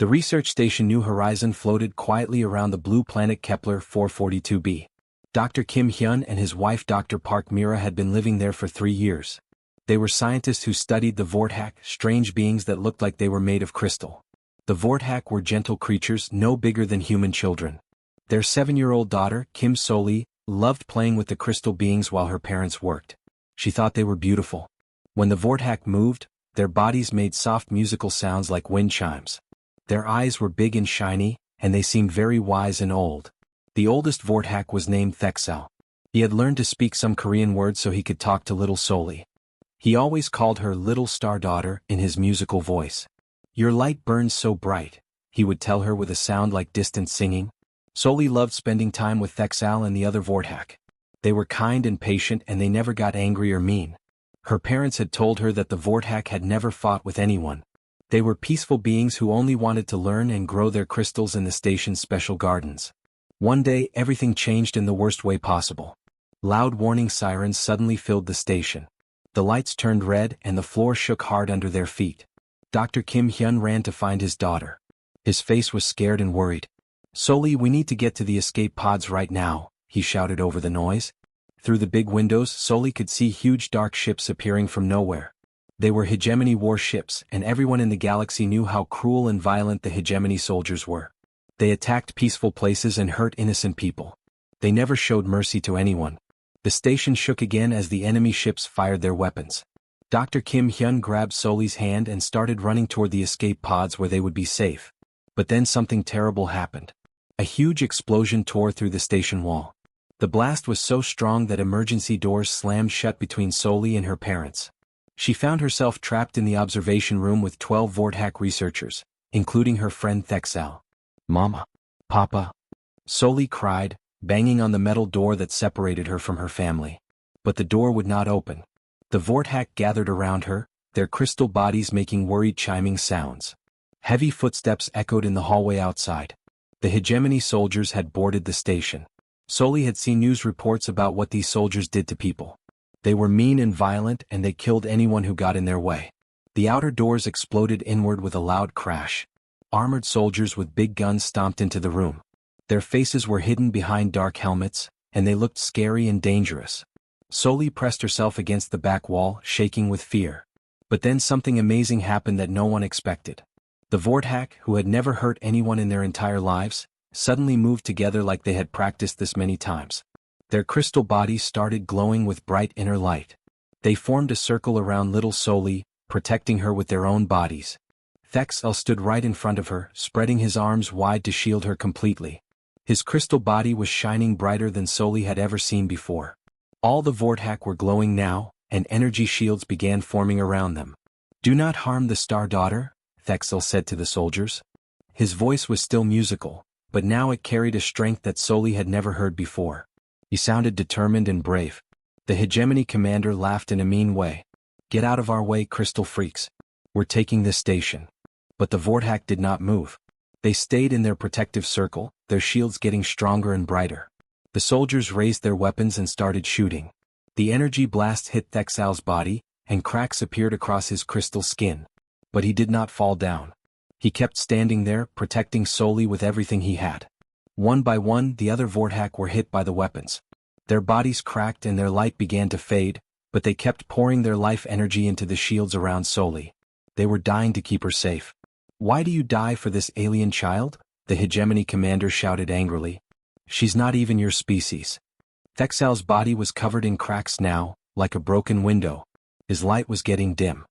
The research station New Horizon floated quietly around the blue planet Kepler 442b. Dr. Kim Hyun and his wife Dr. Park Mira had been living there for 3 years. They were scientists who studied the GuardHFY, strange beings that looked like they were made of crystal. The GuardHFY were gentle creatures no bigger than human children. Their 7-year-old daughter, Kim So-lee, loved playing with the crystal beings while her parents worked. She thought they were beautiful. When the GuardHFY moved, their bodies made soft musical sounds like wind chimes. Their eyes were big and shiny, and they seemed very wise and old. The oldest GuardHFY was named Thexal. He had learned to speak some Korean words so he could talk to little So-lee. He always called her Little Star Daughter in his musical voice. "Your light burns so bright," he would tell her with a sound like distant singing. So-lee loved spending time with Thexal and the other GuardHFY. They were kind and patient and they never got angry or mean. Her parents had told her that the GuardHFY had never fought with anyone. They were peaceful beings who only wanted to learn and grow their crystals in the station's special gardens. One day, everything changed in the worst way possible. Loud warning sirens suddenly filled the station. The lights turned red and the floor shook hard under their feet. Dr. Kim Hyun ran to find his daughter. His face was scared and worried. "So-lee, we need to get to the escape pods right now," he shouted over the noise. Through the big windows, So-lee could see huge dark ships appearing from nowhere. They were HFY War ships, and everyone in the galaxy knew how cruel and violent the HFY soldiers were. They attacked peaceful places and hurt innocent people. They never showed mercy to anyone. The station shook again as the enemy ships fired their weapons. Dr. Kim Hyun grabbed So-lee's hand and started running toward the escape pods where they would be safe. But then something terrible happened. A huge explosion tore through the station wall. The blast was so strong that emergency doors slammed shut between So-lee and her parents. She found herself trapped in the observation room with 12 GuardHFY researchers, including her friend Thexal. "Mama. Papa." So-lee cried, banging on the metal door that separated her from her family. But the door would not open. The GuardHFY gathered around her, their crystal bodies making worried chiming sounds. Heavy footsteps echoed in the hallway outside. The HFY soldiers had boarded the station. So-lee had seen news reports about what these soldiers did to people. They were mean and violent and they killed anyone who got in their way. The outer doors exploded inward with a loud crash. Armored soldiers with big guns stomped into the room. Their faces were hidden behind dark helmets, and they looked scary and dangerous. So-lee pressed herself against the back wall, shaking with fear. But then something amazing happened that no one expected. The GuardHFY, who had never hurt anyone in their entire lives, suddenly moved together like they had practiced this many times. Their crystal bodies started glowing with bright inner light. They formed a circle around little So-lee, protecting her with their own bodies. Thexal stood right in front of her, spreading his arms wide to shield her completely. His crystal body was shining brighter than So-lee had ever seen before. All the GuardHFY were glowing now, and energy shields began forming around them. "Do not harm the Star Daughter," Thexal said to the soldiers. His voice was still musical, but now it carried a strength that So-lee had never heard before. He sounded determined and brave. The HFY commander laughed in a mean way. "Get out of our way, crystal freaks. We're taking this station." But the GuardHFY did not move. They stayed in their protective circle, their shields getting stronger and brighter. The soldiers raised their weapons and started shooting. The energy blast hit Thexal's body, and cracks appeared across his crystal skin. But he did not fall down. He kept standing there, protecting So-lee with everything he had. One by one, the other GuardHFY were hit by the weapons. Their bodies cracked and their light began to fade, but they kept pouring their life energy into the shields around So-lee. They were dying to keep her safe. "Why do you die for this alien child?" the HFY commander shouted angrily. "She's not even your species." Thexal's body was covered in cracks now, like a broken window. His light was getting dim.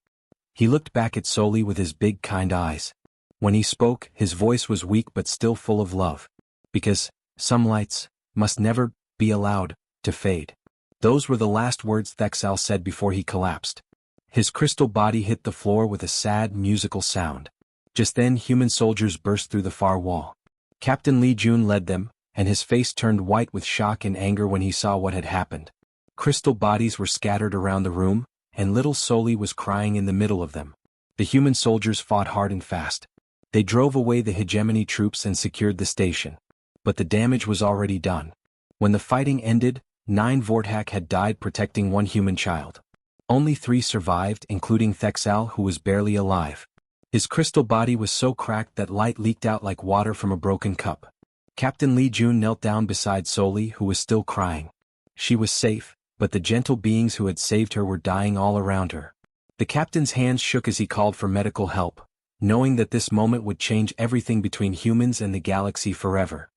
He looked back at So-lee with his big kind eyes. When he spoke, his voice was weak but still full of love. "Because some lights must never be allowed to fade." Those were the last words Thexal said before he collapsed. His crystal body hit the floor with a sad, musical sound. Just then, human soldiers burst through the far wall. Captain Lee Jun led them, and his face turned white with shock and anger when he saw what had happened. Crystal bodies were scattered around the room, and little So-lee was crying in the middle of them. The human soldiers fought hard and fast. They drove away the HFY troops and secured the station. But the damage was already done. When the fighting ended, 9 GuardHFY had died protecting one human child. Only 3 survived, including Thexal, who was barely alive. His crystal body was so cracked that light leaked out like water from a broken cup. Captain Lee Jun knelt down beside Soli, who was still crying. She was safe, but the gentle beings who had saved her were dying all around her. The captain's hands shook as he called for medical help, knowing that this moment would change everything between humans and the galaxy forever.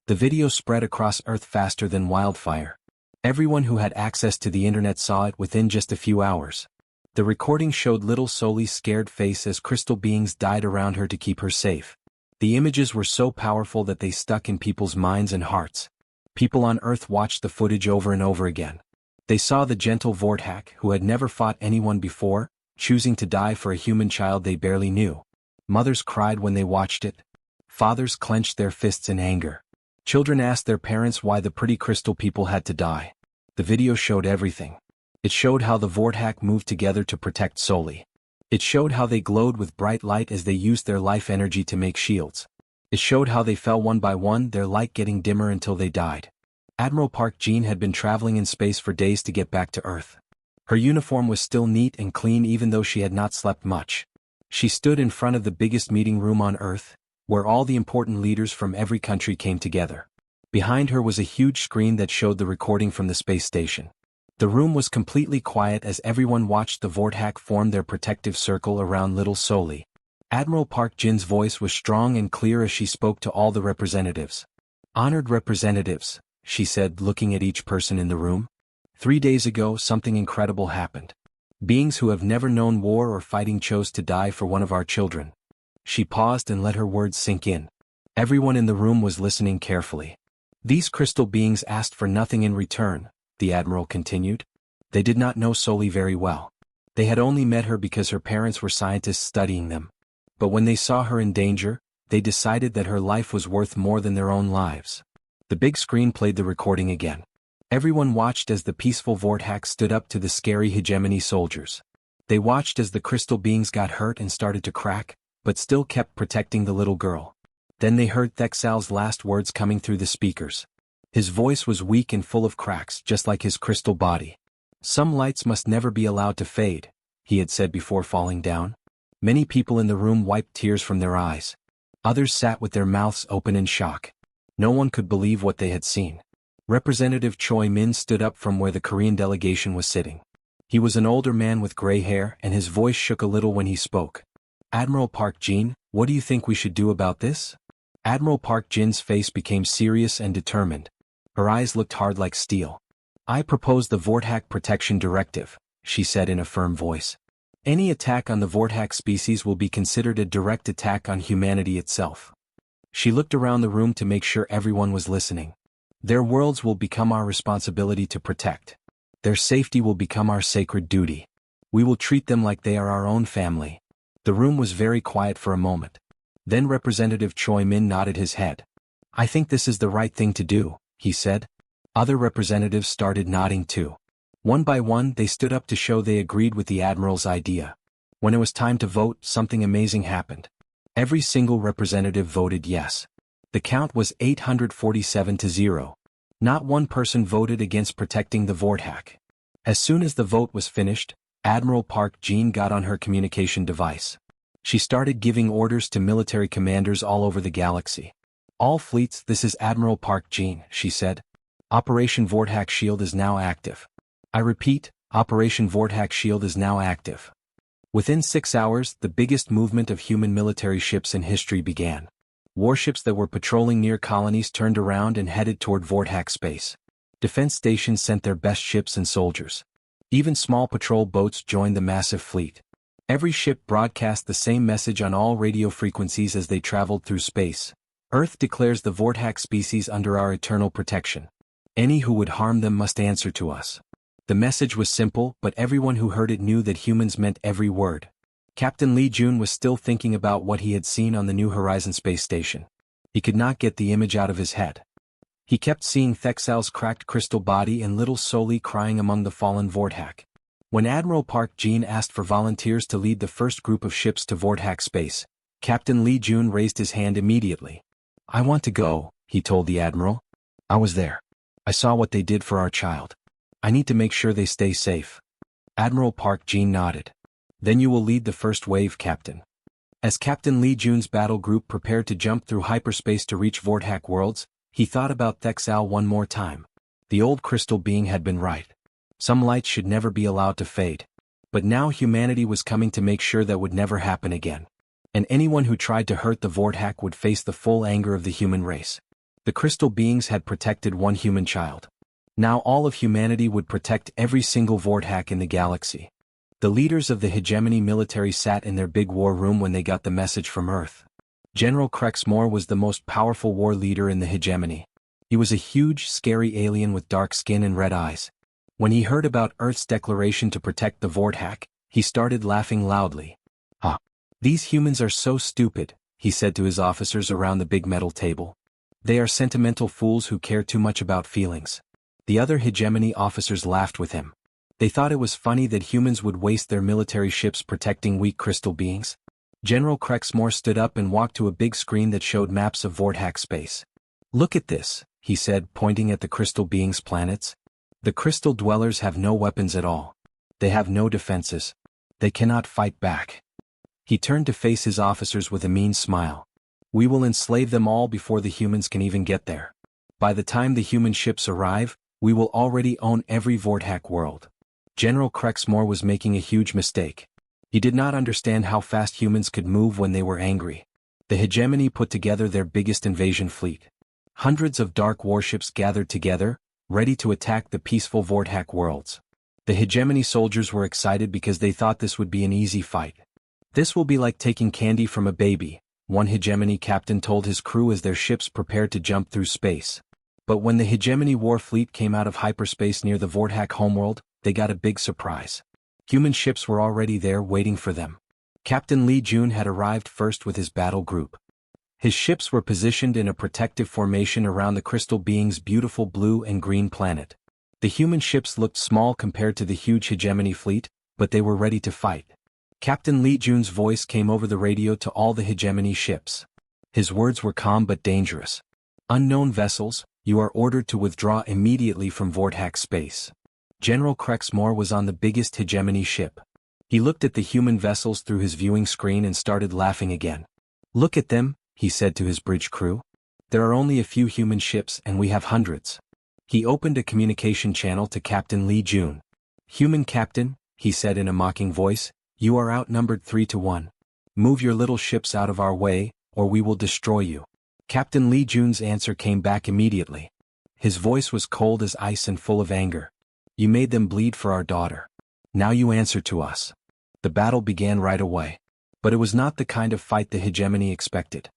The video spread across Earth faster than wildfire. Everyone who had access to the internet saw it within just a few hours. The recording showed little Soli's scared face as crystal beings died around her to keep her safe. The images were so powerful that they stuck in people's minds and hearts. People on Earth watched the footage over and over again. They saw the gentle GuardHFY, who had never fought anyone before, choosing to die for a human child they barely knew. Mothers cried when they watched it. Fathers clenched their fists in anger. Children asked their parents why the pretty crystal people had to die. The video showed everything. It showed how the GuardHFY moved together to protect Soli. It showed how they glowed with bright light as they used their life energy to make shields. It showed how they fell one by one, their light getting dimmer until they died. Admiral Park Jin had been traveling in space for days to get back to Earth. Her uniform was still neat and clean even though she had not slept much. She stood in front of the biggest meeting room on Earth, where all the important leaders from every country came together. Behind her was a huge screen that showed the recording from the space station. The room was completely quiet as everyone watched the GuardHFY form their protective circle around little Soli. Admiral Park Jin's voice was strong and clear as she spoke to all the representatives. "Honored representatives," she said, looking at each person in the room. "3 days ago, something incredible happened. Beings who have never known war or fighting chose to die for one of our children." She paused and let her words sink in. Everyone in the room was listening carefully. "These crystal beings asked for nothing in return," the Admiral continued. "They did not know Soli very well. They had only met her because her parents were scientists studying them. But when they saw her in danger, they decided that her life was worth more than their own lives." The big screen played the recording again. Everyone watched as the peaceful GuardHFY stood up to the scary hegemony soldiers. They watched as the crystal beings got hurt and started to crack, but still kept protecting the little girl. Then they heard Thexal's last words coming through the speakers. His voice was weak and full of cracks, just like his crystal body. "Some lights must never be allowed to fade," he had said before falling down. Many people in the room wiped tears from their eyes. Others sat with their mouths open in shock. No one could believe what they had seen. Representative Choi Min stood up from where the Korean delegation was sitting. He was an older man with gray hair, and his voice shook a little when he spoke. "Admiral Park Jin, what do you think we should do about this?" Admiral Park Jin's face became serious and determined. Her eyes looked hard like steel. "I propose the GuardHFY Protection Directive," she said in a firm voice. "Any attack on the GuardHFY species will be considered a direct attack on humanity itself." She looked around the room to make sure everyone was listening. "Their worlds will become our responsibility to protect. Their safety will become our sacred duty. We will treat them like they are our own family." The room was very quiet for a moment. Then Representative Choi Min nodded his head. "I think this is the right thing to do," he said. Other representatives started nodding too. One by one they stood up to show they agreed with the Admiral's idea. When it was time to vote, something amazing happened. Every single representative voted yes. The count was 847 to 0. Not one person voted against protecting the GuardHFY. As soon as the vote was finished, Admiral Park Jin got on her communication device. She started giving orders to military commanders all over the galaxy. "All fleets, this is Admiral Park Jin," she said. "Operation GuardHFY Shield is now active. I repeat, Operation GuardHFY Shield is now active." Within 6 hours, the biggest movement of human military ships in history began. Warships that were patrolling near colonies turned around and headed toward GuardHFY space. Defense stations sent their best ships and soldiers. Even small patrol boats joined the massive fleet. Every ship broadcast the same message on all radio frequencies as they traveled through space. "Earth declares the GuardHFY species under our eternal protection. Any who would harm them must answer to us." The message was simple, but everyone who heard it knew that humans meant every word. Captain Lee Jun was still thinking about what he had seen on the New Horizon space station. He could not get the image out of his head. He kept seeing Thexal's cracked crystal body and little Soli crying among the fallen GuardHFY. When Admiral Park Jin asked for volunteers to lead the first group of ships to GuardHFY space, Captain Lee Jun raised his hand immediately. "I want to go," he told the Admiral. "I was there. I saw what they did for our child. I need to make sure they stay safe." Admiral Park Jin nodded. "Then you will lead the first wave, Captain." As Captain Lee Jun's battle group prepared to jump through hyperspace to reach GuardHFY worlds, he thought about Thexal one more time. The old crystal being had been right. Some lights should never be allowed to fade. But now humanity was coming to make sure that would never happen again. And anyone who tried to hurt the GuardHFY would face the full anger of the human race. The crystal beings had protected one human child. Now all of humanity would protect every single GuardHFY in the galaxy. The leaders of the hegemony military sat in their big war room when they got the message from Earth. General Crexmore was the most powerful war leader in the hegemony. He was a huge, scary alien with dark skin and red eyes. When he heard about Earth's declaration to protect the GuardHFY, he started laughing loudly. These humans are so stupid, he said to his officers around the big metal table. They are sentimental fools who care too much about feelings. The other hegemony officers laughed with him. They thought it was funny that humans would waste their military ships protecting weak crystal beings. General Crexmore stood up and walked to a big screen that showed maps of GuardHFY space. Look at this, he said, pointing at the crystal beings' planets. The crystal dwellers have no weapons at all. They have no defenses. They cannot fight back. He turned to face his officers with a mean smile. We will enslave them all before the humans can even get there. By the time the human ships arrive, we will already own every GuardHFY world. General Crexmore was making a huge mistake. He did not understand how fast humans could move when they were angry. The hegemony put together their biggest invasion fleet. Hundreds of dark warships gathered together, ready to attack the peaceful GuardHFY worlds. The hegemony soldiers were excited because they thought this would be an easy fight. This will be like taking candy from a baby, one hegemony captain told his crew as their ships prepared to jump through space. But when the hegemony war fleet came out of hyperspace near the GuardHFY homeworld, they got a big surprise. Human ships were already there waiting for them. Captain Lee Jun had arrived first with his battle group. His ships were positioned in a protective formation around the crystal being's beautiful blue and green planet. The human ships looked small compared to the huge hegemony fleet, but they were ready to fight. Captain Lee Jun's voice came over the radio to all the hegemony ships. His words were calm but dangerous. Unknown vessels, you are ordered to withdraw immediately from GuardHFY space. General Crexmore was on the biggest hegemony ship. He looked at the human vessels through his viewing screen and started laughing again. Look at them, he said to his bridge crew. There are only a few human ships and we have hundreds. He opened a communication channel to Captain Lee Jun. Human captain, he said in a mocking voice, you are outnumbered 3-1. Move your little ships out of our way, or we will destroy you. Captain Lee Jun's answer came back immediately. His voice was cold as ice and full of anger. You made them bleed for our daughter. Now you answer to us. The battle began right away. But it was not the kind of fight the hegemony expected.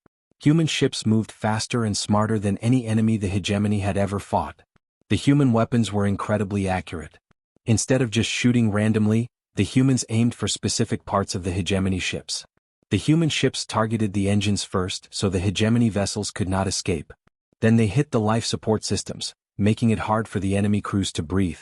Human ships moved faster and smarter than any enemy the hegemony had ever fought. The human weapons were incredibly accurate. Instead of just shooting randomly, the humans aimed for specific parts of the hegemony ships. The human ships targeted the engines first so the hegemony vessels could not escape. Then they hit the life support systems, making it hard for the enemy crews to breathe.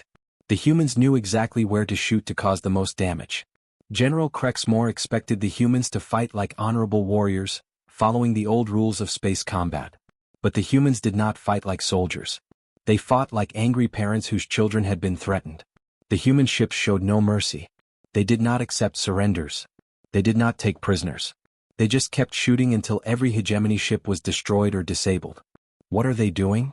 The humans knew exactly where to shoot to cause the most damage. General Crexmore expected the humans to fight like honorable warriors, following the old rules of space combat. But the humans did not fight like soldiers. They fought like angry parents whose children had been threatened. The human ships showed no mercy. They did not accept surrenders. They did not take prisoners. They just kept shooting until every hegemony ship was destroyed or disabled. What are they doing?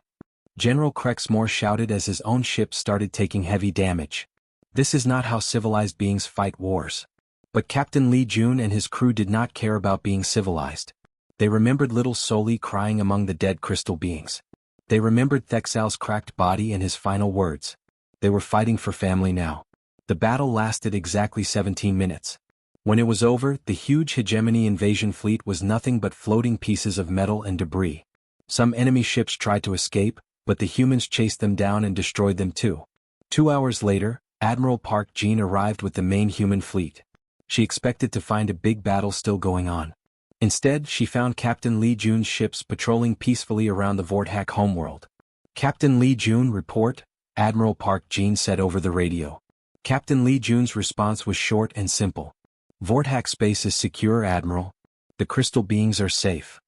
General Crexmore shouted as his own ship started taking heavy damage. This is not how civilized beings fight wars. But Captain Lee Jun and his crew did not care about being civilized. They remembered little Soli crying among the dead crystal beings. They remembered Thexal's cracked body and his final words. They were fighting for family now. The battle lasted exactly 17 minutes. When it was over, the huge hegemony invasion fleet was nothing but floating pieces of metal and debris. Some enemy ships tried to escape, but the humans chased them down and destroyed them too. 2 hours later, Admiral Park Jean arrived with the main human fleet. She expected to find a big battle still going on. Instead, she found Captain Lee Jun's ships patrolling peacefully around the GuardHFY homeworld. Captain Lee Jun, report, Admiral Park Jean said over the radio. Captain Lee Jun's response was short and simple. GuardHFY space is secure, Admiral. The crystal beings are safe.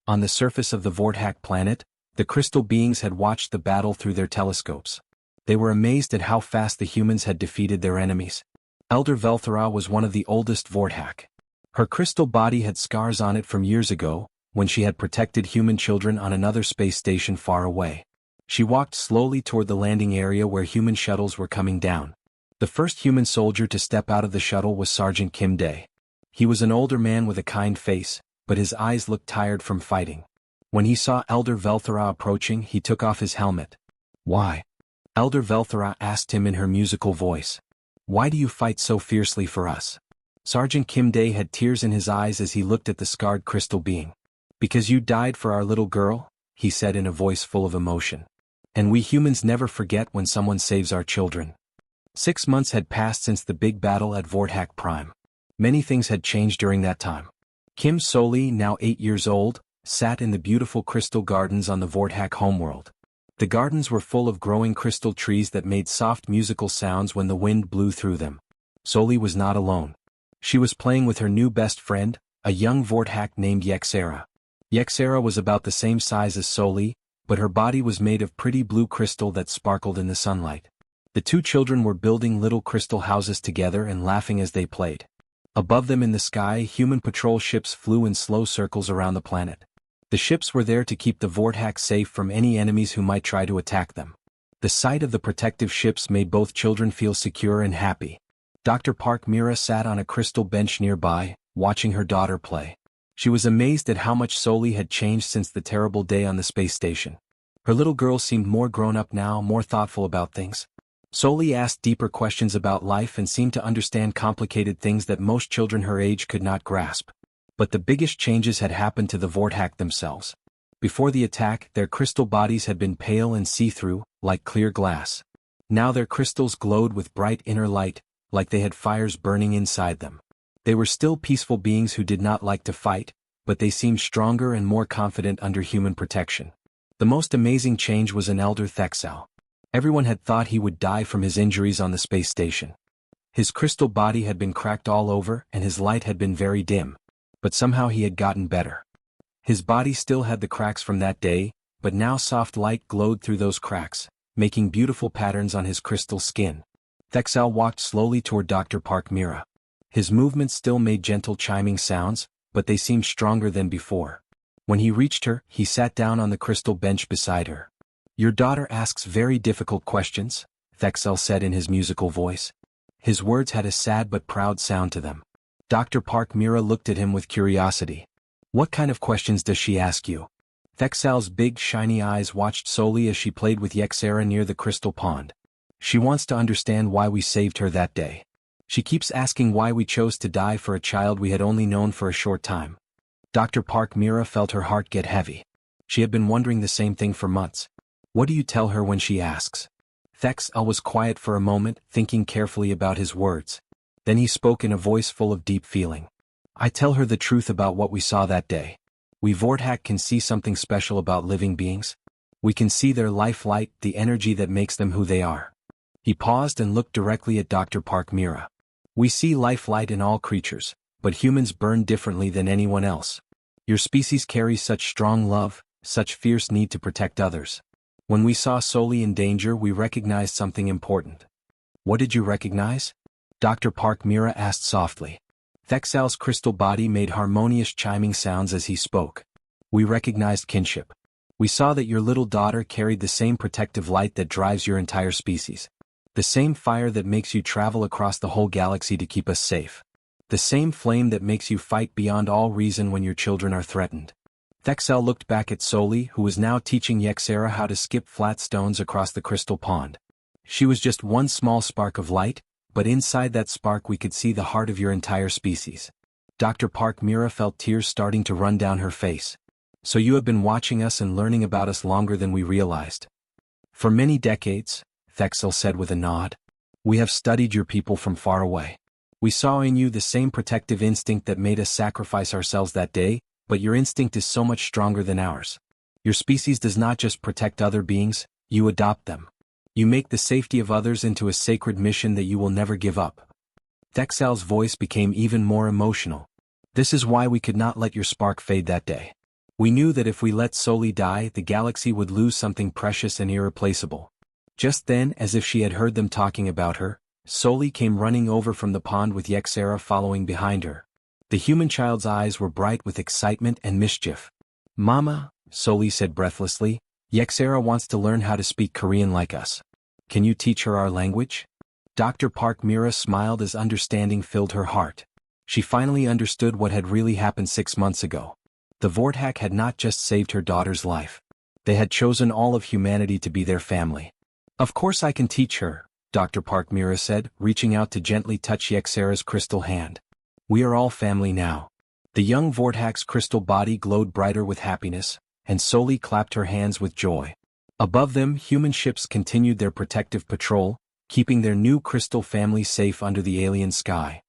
On the surface of the GuardHFY planet, the crystal beings had watched the battle through their telescopes. They were amazed at how fast the humans had defeated their enemies. Elder Velthara was one of the oldest GuardHFY. Her crystal body had scars on it from years ago, when she had protected human children on another space station far away. She walked slowly toward the landing area where human shuttles were coming down. The first human soldier to step out of the shuttle was Sergeant Kim Dae. He was an older man with a kind face, but his eyes looked tired from fighting. When he saw Elder Velthara approaching, he took off his helmet. "Why?" Elder Velthara asked him in her musical voice. "Why do you fight so fiercely for us?" Sergeant Kim Dae had tears in his eyes as he looked at the scarred crystal being. "Because you died for our little girl," he said in a voice full of emotion. "And we humans never forget when someone saves our children." 6 months had passed since the big battle at GuardHFY Prime. Many things had changed during that time. Kim Soli, now 8 years old, sat in the beautiful crystal gardens on the GuardHFY homeworld. The gardens were full of growing crystal trees that made soft musical sounds when the wind blew through them. Soli was not alone. She was playing with her new best friend, a young GuardHFY named Yexera. Yexera was about the same size as Soli, but her body was made of pretty blue crystal that sparkled in the sunlight. The two children were building little crystal houses together and laughing as they played. Above them in the sky, human patrol ships flew in slow circles around the planet. The ships were there to keep the GuardHFY safe from any enemies who might try to attack them. The sight of the protective ships made both children feel secure and happy. Dr. Park Mira sat on a crystal bench nearby, watching her daughter play. She was amazed at how much Soli had changed since the terrible day on the space station. Her little girl seemed more grown up now, more thoughtful about things. Soli asked deeper questions about life and seemed to understand complicated things that most children her age could not grasp. But the biggest changes had happened to the GuardHFY themselves. Before the attack, their crystal bodies had been pale and see-through, like clear glass. Now their crystals glowed with bright inner light, like they had fires burning inside them. They were still peaceful beings who did not like to fight, but they seemed stronger and more confident under human protection. The most amazing change was in Elder Thexal. Everyone had thought he would die from his injuries on the space station. His crystal body had been cracked all over and his light had been very dim. But somehow he had gotten better. His body still had the cracks from that day, but now soft light glowed through those cracks, making beautiful patterns on his crystal skin. Thexal walked slowly toward Dr. Park Mira. His movements still made gentle chiming sounds, but they seemed stronger than before. When he reached her, he sat down on the crystal bench beside her. "Your daughter asks very difficult questions," Thexal said in his musical voice. His words had a sad but proud sound to them. Dr. Park Mira looked at him with curiosity. "What kind of questions does she ask you?" Thexal's big shiny eyes watched Soli as she played with Yexera near the crystal pond. "She wants to understand why we saved her that day. She keeps asking why we chose to die for a child we had only known for a short time." Dr. Park Mira felt her heart get heavy. She had been wondering the same thing for months. "What do you tell her when she asks?" Thexal was quiet for a moment, thinking carefully about his words. Then he spoke in a voice full of deep feeling. "I tell her the truth about what we saw that day. We GuardHFY can see something special about living beings. We can see their life light, the energy that makes them who they are." He paused and looked directly at Dr. Park Mira. "We see life light in all creatures, but humans burn differently than anyone else. Your species carries such strong love, such fierce need to protect others. When we saw Soli in danger, we recognized something important." "What did you recognize?" Dr. Park Mira asked softly. Thexal's crystal body made harmonious chiming sounds as he spoke. "We recognized kinship. We saw that your little daughter carried the same protective light that drives your entire species. The same fire that makes you travel across the whole galaxy to keep us safe. The same flame that makes you fight beyond all reason when your children are threatened." Thexal looked back at Soli, who was now teaching Yexera how to skip flat stones across the crystal pond. She was just one small spark of light, but inside that spark we could see the heart of your entire species. Dr. Park Mira felt tears starting to run down her face. "So you have been watching us and learning about us longer than we realized." "For many decades," Thexal said with a nod. "We have studied your people from far away. We saw in you the same protective instinct that made us sacrifice ourselves that day, but your instinct is so much stronger than ours. Your species does not just protect other beings, you adopt them. You make the safety of others into a sacred mission that you will never give up." Thexal's voice became even more emotional. "This is why we could not let your spark fade that day. We knew that if we let Soli die, the galaxy would lose something precious and irreplaceable." Just then, as if she had heard them talking about her, Soli came running over from the pond with Yexera following behind her. The human child's eyes were bright with excitement and mischief. "Mama," Soli said breathlessly, "Yexera wants to learn how to speak Korean like us. Can you teach her our language?" Dr. Park Mira smiled as understanding filled her heart. She finally understood what had really happened 6 months ago. The Vortak had not just saved her daughter's life. They had chosen all of humanity to be their family. "Of course I can teach her," Dr. Park Mira said, reaching out to gently touch Yexera's crystal hand. "We are all family now." The young Vortak's crystal body glowed brighter with happiness, and Soli clapped her hands with joy. Above them, human ships continued their protective patrol, keeping their new crystal family safe under the alien sky.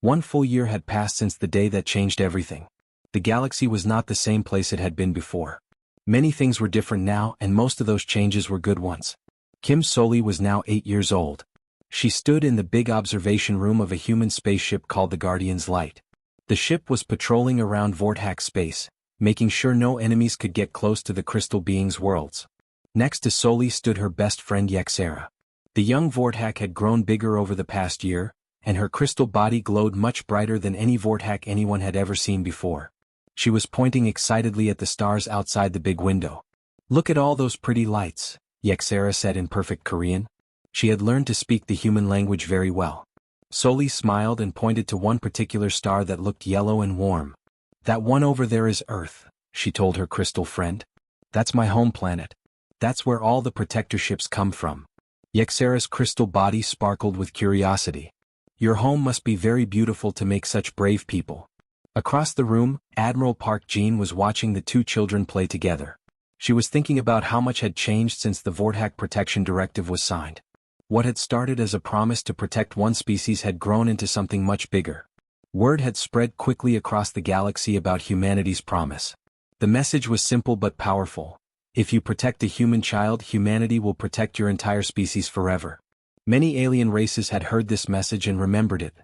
1 full year had passed since the day that changed everything. The galaxy was not the same place it had been before. Many things were different now, and most of those changes were good ones. Kim Soli was now 8 years old. She stood in the big observation room of a human spaceship called the Guardian's Light. The ship was patrolling around Vortak space, making sure no enemies could get close to the crystal beings' worlds. Next to Soli stood her best friend Yexera. The young Vortak had grown bigger over the past year, and her crystal body glowed much brighter than any Vortak anyone had ever seen before. She was pointing excitedly at the stars outside the big window. "Look at all those pretty lights," Yexera said in perfect Korean. She had learned to speak the human language very well. Soli smiled and pointed to one particular star that looked yellow and warm. "That one over there is Earth," she told her crystal friend. "That's my home planet. That's where all the protector ships come from." Yexera's crystal body sparkled with curiosity. "Your home must be very beautiful to make such brave people." Across the room, Admiral Park Jin was watching the two children play together. She was thinking about how much had changed since the Vortak Protection Directive was signed. What had started as a promise to protect one species had grown into something much bigger. Word had spread quickly across the galaxy about humanity's promise. The message was simple but powerful. If you protect a human child, humanity will protect your entire species forever. Many alien races had heard this message and remembered it.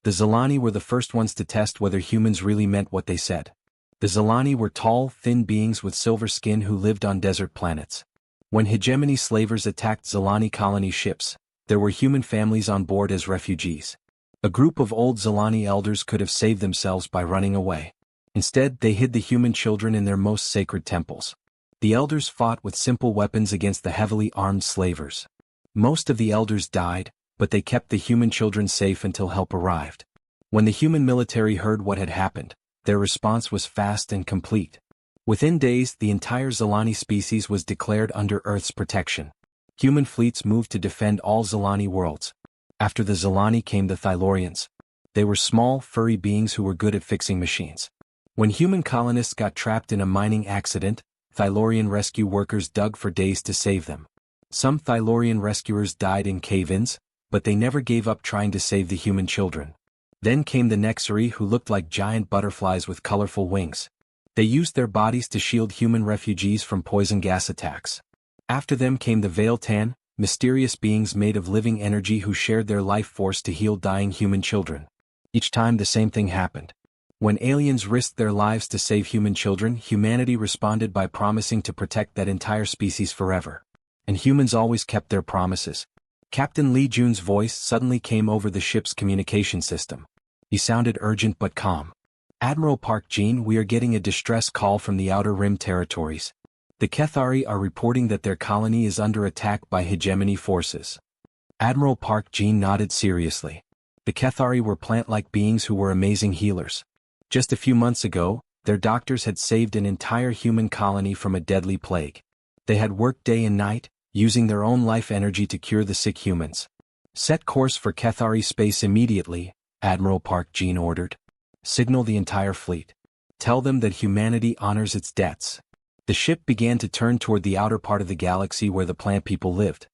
The Zilani were the first ones to test whether humans really meant what they said. The Zilani were tall, thin beings with silver skin who lived on desert planets. When hegemony slavers attacked Zilani colony ships, there were human families on board as refugees. A group of old Zilani elders could have saved themselves by running away. Instead, they hid the human children in their most sacred temples. The elders fought with simple weapons against the heavily armed slavers. Most of the elders died, but they kept the human children safe until help arrived. When the human military heard what had happened, their response was fast and complete. Within days, the entire Zilani species was declared under Earth's protection. Human fleets moved to defend all Zilani worlds. After the Zilani came the Thylorians. They were small, furry beings who were good at fixing machines. When human colonists got trapped in a mining accident, Thylorian rescue workers dug for days to save them. Some Thylorian rescuers died in cave-ins, but they never gave up trying to save the human children. Then came the Nexari, who looked like giant butterflies with colorful wings. They used their bodies to shield human refugees from poison gas attacks. After them came the Veiltan, mysterious beings made of living energy who shared their life force to heal dying human children. Each time the same thing happened. When aliens risked their lives to save human children, humanity responded by promising to protect that entire species forever. And humans always kept their promises. Captain Lee Jun's voice suddenly came over the ship's communication system. He sounded urgent but calm. "Admiral Park Jin, we are getting a distress call from the Outer Rim territories. The Kethari are reporting that their colony is under attack by hegemony forces." Admiral Park Jin nodded seriously. The Kethari were plant-like beings who were amazing healers. Just a few months ago, their doctors had saved an entire human colony from a deadly plague. They had worked day and night, using their own life energy to cure the sick humans. "Set course for Kethari space immediately," Admiral Park Jin ordered. "Signal the entire fleet. Tell them that humanity honors its debts." The ship began to turn toward the outer part of the galaxy where the plant people lived.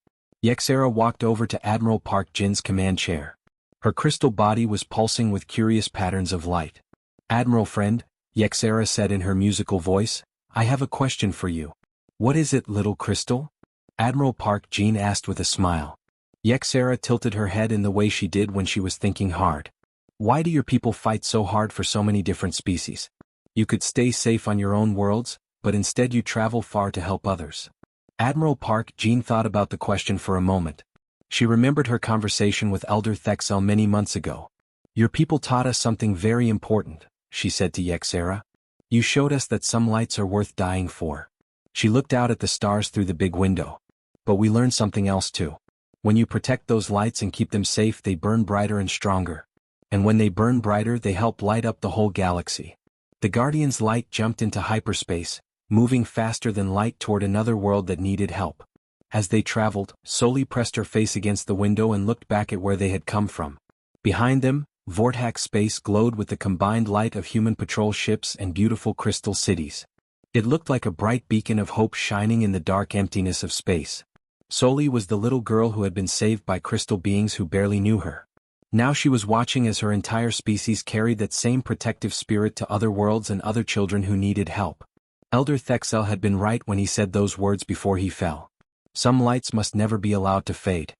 Yexera walked over to Admiral Park Jin's command chair. Her crystal body was pulsing with curious patterns of light. "Admiral friend," Yexera said in her musical voice, "I have a question for you." "What is it, little crystal?" Admiral Park Jin asked with a smile. Yexera tilted her head in the way she did when she was thinking hard. "Why do your people fight so hard for so many different species? You could stay safe on your own worlds, but instead you travel far to help others." Admiral Park Jin thought about the question for a moment. She remembered her conversation with Elder Thexel many months ago. Your people taught us something very important, she said to Yexera. You showed us that some lights are worth dying for. She looked out at the stars through the big window. But we learned something else too. When you protect those lights and keep them safe, they burn brighter and stronger. And when they burn brighter, they help light up the whole galaxy. The Guardian's light jumped into hyperspace, moving faster than light toward another world that needed help. As they traveled, Soli pressed her face against the window and looked back at where they had come from. Behind them, Vortax space glowed with the combined light of human patrol ships and beautiful crystal cities. It looked like a bright beacon of hope shining in the dark emptiness of space. Soli was the little girl who had been saved by crystal beings who barely knew her. Now she was watching as her entire species carried that same protective spirit to other worlds and other children who needed help. Elder Thexel had been right when he said those words before he fell. Some lights must never be allowed to fade.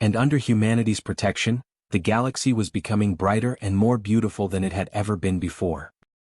And under humanity's protection, the galaxy was becoming brighter and more beautiful than it had ever been before.